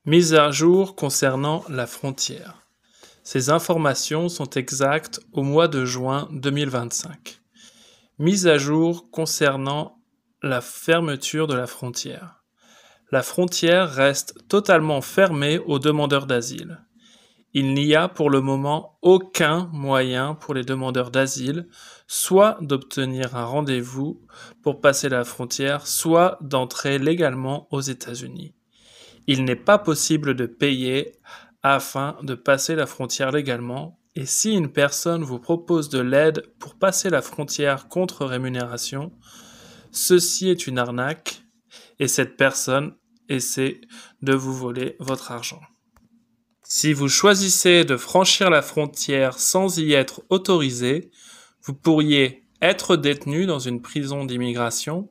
Mise à jour concernant la frontière. Ces informations sont exactes au mois de juin 2025. Mise à jour concernant la fermeture de la frontière. La frontière reste totalement fermée aux demandeurs d'asile. Il n'y a pour le moment aucun moyen pour les demandeurs d'asile soit d'obtenir un rendez-vous pour passer la frontière, soit d'entrer légalement aux États-Unis. Il n'est pas possible de payer afin de passer la frontière légalement, et si une personne vous propose de l'aide pour passer la frontière contre rémunération, ceci est une arnaque et cette personne essaie de vous voler votre argent. Si vous choisissez de franchir la frontière sans y être autorisé, vous pourriez être détenu dans une prison d'immigration,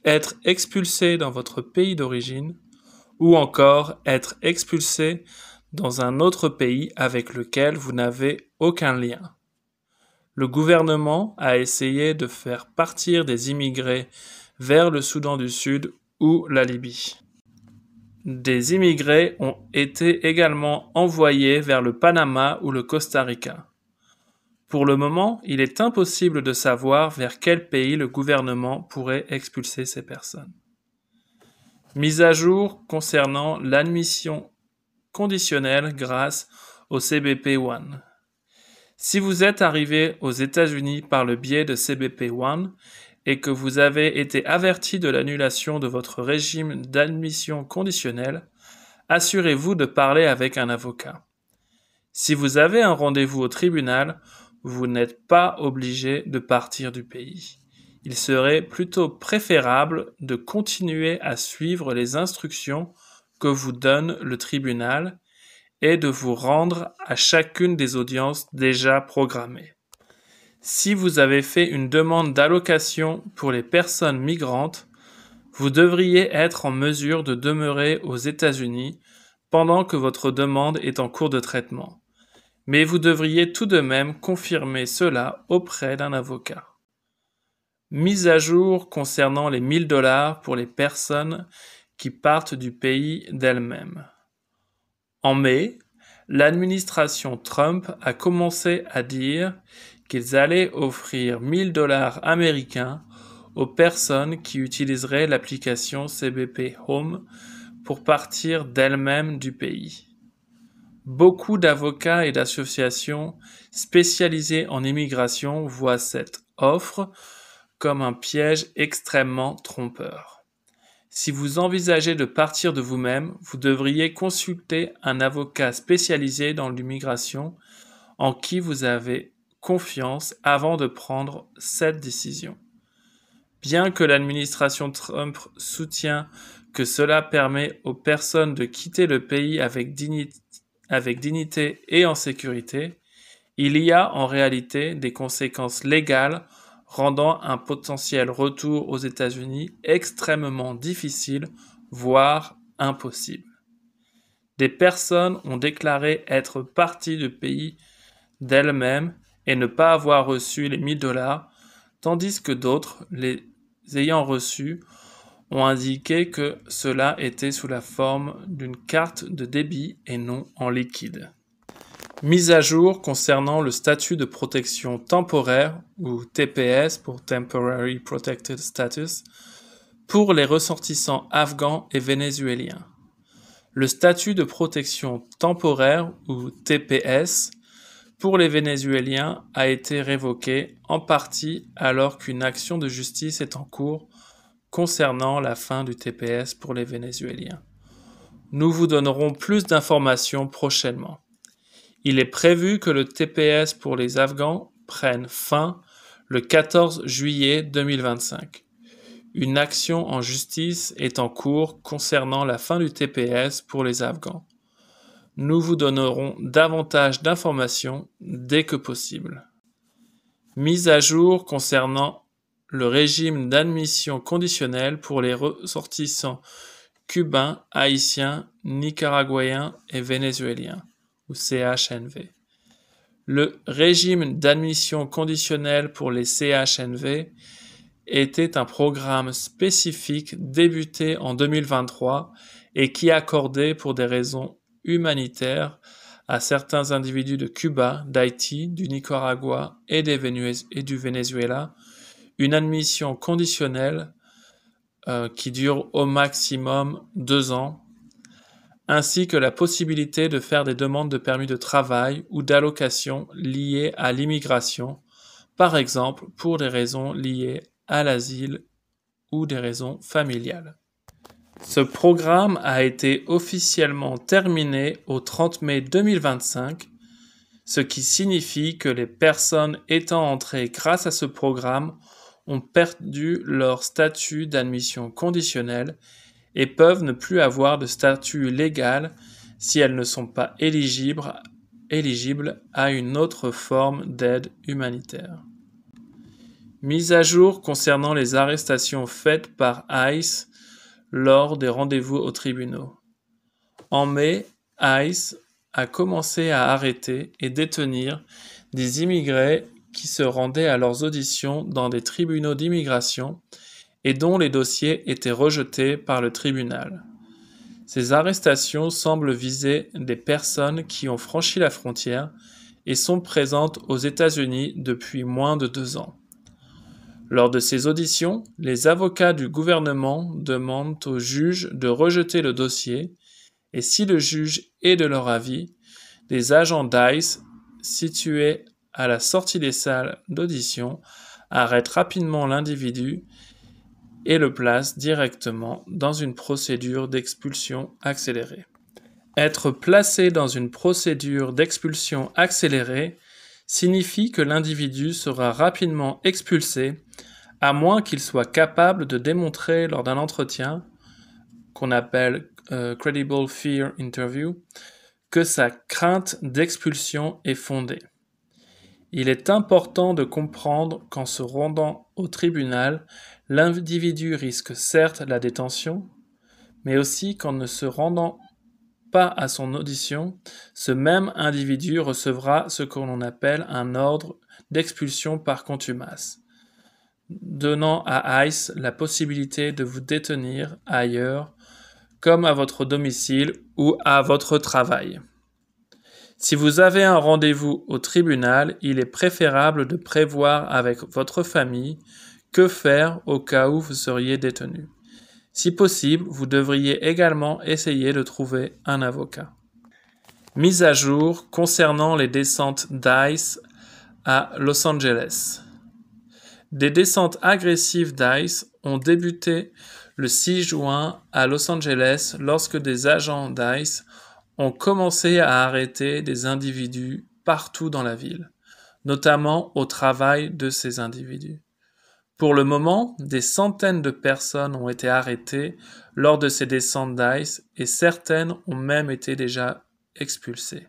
être expulsé dans votre pays d'origine, ou encore être expulsé dans un autre pays avec lequel vous n'avez aucun lien. Le gouvernement a essayé de faire partir des immigrés vers le Soudan du Sud ou la Libye. Des immigrés ont été également envoyés vers le Panama ou le Costa Rica. Pour le moment, il est impossible de savoir vers quel pays le gouvernement pourrait expulser ces personnes. Mise à jour concernant l'admission conditionnelle grâce au CBP One. Si vous êtes arrivé aux États-Unis par le biais de CBP One et que vous avez été averti de l'annulation de votre régime d'admission conditionnelle, assurez-vous de parler avec un avocat. Si vous avez un rendez-vous au tribunal, vous n'êtes pas obligé de partir du pays. Il serait plutôt préférable de continuer à suivre les instructions que vous donne le tribunal et de vous rendre à chacune des audiences déjà programmées. Si vous avez fait une demande d'allocation pour les personnes migrantes, vous devriez être en mesure de demeurer aux États-Unis pendant que votre demande est en cours de traitement. Mais vous devriez tout de même confirmer cela auprès d'un avocat. Mise à jour concernant les $1000 pour les personnes qui partent du pays d'elles-mêmes. En mai, l'administration Trump a commencé à dire qu'ils allaient offrir $1000 américains aux personnes qui utiliseraient l'application CBP Home pour partir d'elles-mêmes du pays. Beaucoup d'avocats et d'associations spécialisées en immigration voient cette offre comme un piège extrêmement trompeur. Si vous envisagez de partir de vous-même, vous devriez consulter un avocat spécialisé dans l'immigration en qui vous avez confiance avant de prendre cette décision. Bien que l'administration Trump soutient que cela permet aux personnes de quitter le pays avec dignité et en sécurité, il y a en réalité des conséquences légales rendant un potentiel retour aux États-Unis extrêmement difficile, voire impossible. Des personnes ont déclaré être parties du pays d'elles-mêmes et ne pas avoir reçu les $1000, tandis que d'autres, les ayant reçus, ont indiqué que cela était sous la forme d'une carte de débit et non en liquide. Mise à jour concernant le statut de protection temporaire, ou TPS pour Temporary Protected Status, pour les ressortissants afghans et vénézuéliens. Le statut de protection temporaire, ou TPS, pour les Vénézuéliens a été révoqué en partie alors qu'une action de justice est en cours concernant la fin du TPS pour les Vénézuéliens. Nous vous donnerons plus d'informations prochainement. Il est prévu que le TPS pour les Afghans prenne fin le 14 juillet 2025. Une action en justice est en cours concernant la fin du TPS pour les Afghans. Nous vous donnerons davantage d'informations dès que possible. Mise à jour concernant le régime d'admission conditionnelle pour les ressortissants cubains, haïtiens, nicaraguayens et vénézuéliens, ou CHNV. Le régime d'admission conditionnelle pour les CHNV était un programme spécifique débuté en 2023 et qui accordait pour des raisons humanitaires à certains individus de Cuba, d'Haïti, du Nicaragua et du Venezuela une admission conditionnelle qui dure au maximum 2 ans, ainsi que la possibilité de faire des demandes de permis de travail ou d'allocations liées à l'immigration, par exemple pour des raisons liées à l'asile ou des raisons familiales. Ce programme a été officiellement terminé au 30 mai 2025, ce qui signifie que les personnes étant entrées grâce à ce programme ont perdu leur statut d'admission conditionnelle et peuvent ne plus avoir de statut légal si elles ne sont pas éligibles à une autre forme d'aide humanitaire. Mise à jour concernant les arrestations faites par ICE lors des rendez-vous aux tribunaux. En mai, ICE a commencé à arrêter et détenir des immigrés qui se rendaient à leurs auditions dans des tribunaux d'immigration et dont les dossiers étaient rejetés par le tribunal. Ces arrestations semblent viser des personnes qui ont franchi la frontière et sont présentes aux États-Unis depuis moins de 2 ans. Lors de ces auditions, les avocats du gouvernement demandent au juge de rejeter le dossier et si le juge est de leur avis, des agents d'ICE situés à la sortie des salles d'audition arrêtent rapidement l'individu et le placent directement dans une procédure d'expulsion accélérée. Être placé dans une procédure d'expulsion accélérée signifie que l'individu sera rapidement expulsé à moins qu'il soit capable de démontrer lors d'un entretien qu'on appelle Credible Fear Interview que sa crainte d'expulsion est fondée. Il est important de comprendre qu'en se rendant au tribunal, l'individu risque certes la détention, mais aussi qu'en ne se rendant pas à son audition, ce même individu recevra ce que l'on appelle un ordre d'expulsion par contumace, donnant à ICE la possibilité de vous détenir ailleurs, comme à votre domicile ou à votre travail. Si vous avez un rendez-vous au tribunal, il est préférable de prévoir avec votre famille que faire au cas où vous seriez détenu. Si possible, vous devriez également essayer de trouver un avocat. Mise à jour concernant les descentes d'ICE à Los Angeles. Des descentes agressives d'ICE ont débuté le 6 juin à Los Angeles lorsque des agents d'ICE ont commencé à arrêter des individus partout dans la ville, notamment au travail de ces individus. Pour le moment, des centaines de personnes ont été arrêtées lors de ces descentes d'ICE et certaines ont même été déjà expulsées.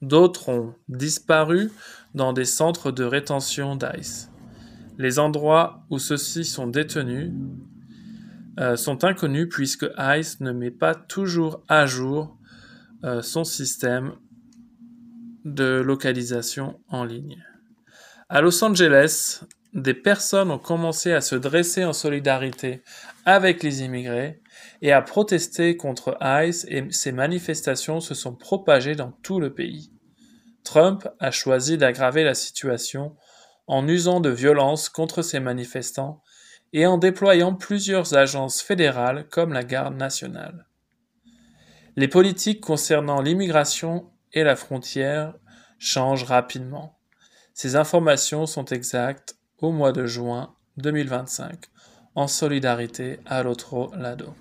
D'autres ont disparu dans des centres de rétention d'ICE. Les endroits où ceux-ci sont détenus sont inconnus puisque ICE ne met pas toujours à jour son système de localisation en ligne. À Los Angeles, des personnes ont commencé à se dresser en solidarité avec les immigrés et à protester contre ICE et ces manifestations se sont propagées dans tout le pays. Trump a choisi d'aggraver la situation en usant de violence contre ces manifestants et en déployant plusieurs agences fédérales comme la Garde nationale. Les politiques concernant l'immigration et la frontière changent rapidement. Ces informations sont exactes au mois de juin 2025, en solidarité à l'Otro Lado.